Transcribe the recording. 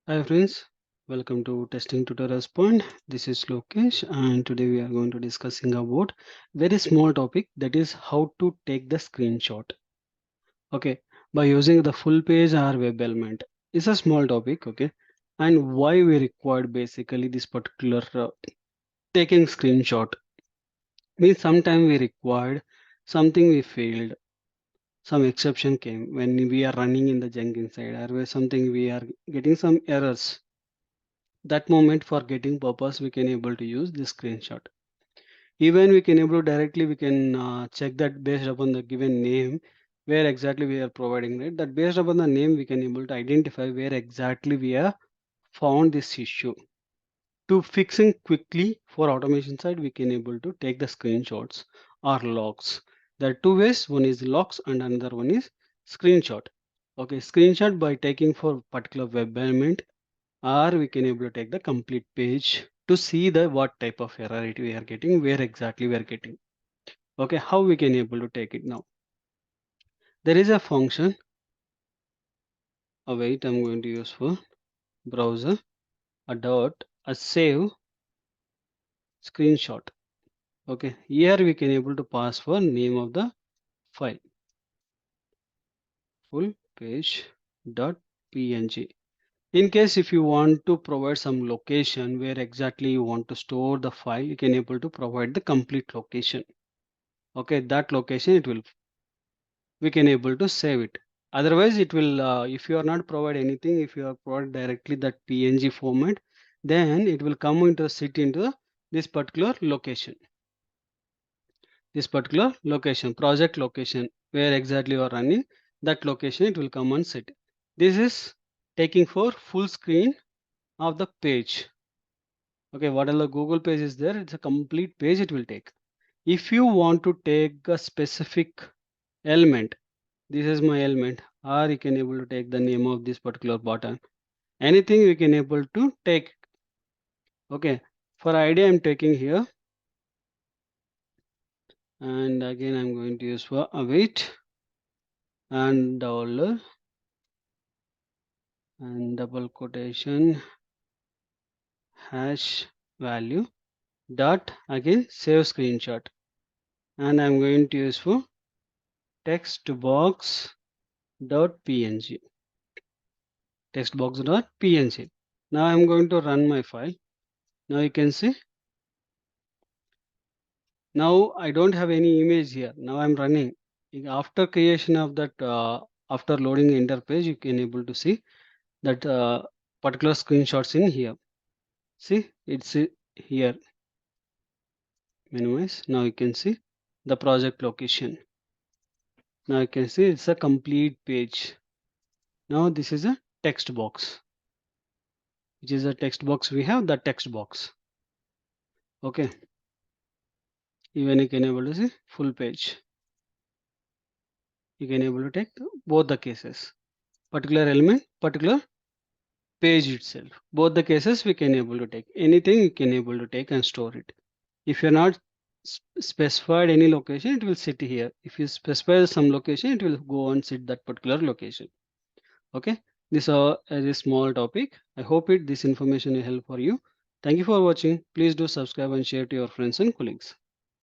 Hi friends, welcome to Testing Tutorials Point. This is Lokesh and today we are going to discussing about very small topic, that is how to take the screenshot. Okay, by using the full page or web element. It's a small topic, okay, and why we required basically this particular taking screenshot. Means sometime we required something we failed, some exception came when we are running in the Jenkins side, or where something we are getting some errors. That moment for getting purpose we can able to use this screenshot. Even we can able to directly we can check that based upon the given name where exactly we are providing, right? That based upon the name we can able to identify where exactly we are found this issue. To fixing quickly for automation side, we can able to take the screenshots or logs. There are two ways. One is logs and another one is screenshot. Okay, screenshot by taking for particular web element, or we can able to take the complete page to see the what type of error it we are getting, where exactly we are getting. Okay, how we can able to take it now? There is a function. Wait, I'm going to use for browser a dot a save screenshot. Okay, here we can able to pass for name of the file, full page dot png. In case if you want to provide some location where exactly you want to store the file, you can able to provide the complete location. Okay, that location it will, we can able to save it. Otherwise it will if you are not provide anything, if you are provide directly that png format, then it will come into sit into this particular location, this particular location, project location, where exactly you are running, that location it will come and sit. This is taking for full screen of the page. Okay, whatever the Google page is there, it's a complete page it will take. If you want to take a specific element, this is my element, or you can able to take the name of this particular button, anything we can able to take. Okay, for idea I'm taking here, and again I'm going to use for await and dollar and double quotation hash value dot again save screenshot, and I'm going to use for text box dot png, text box dot png. Now I'm going to run my file. Now you can see, now I don't have any image here. Now I'm running. After creation of that, after loading the interface, you can able to see that particular screenshots in here. See, it's here. Minimize. Now you can see the project location. Now you can see it's a complete page. Now this is a text box, which is a text box. We have the text box. Okay. Even you can able to see full page. You can able to take both the cases, particular element, particular page itself. Both the cases we can able to take. Anything you can able to take and store it. If you're not specified any location, it will sit here. If you specify some location, it will go and sit that particular location. Okay, this is a small topic. I hope this information will help for you. Thank you for watching. Please do subscribe and share to your friends and colleagues.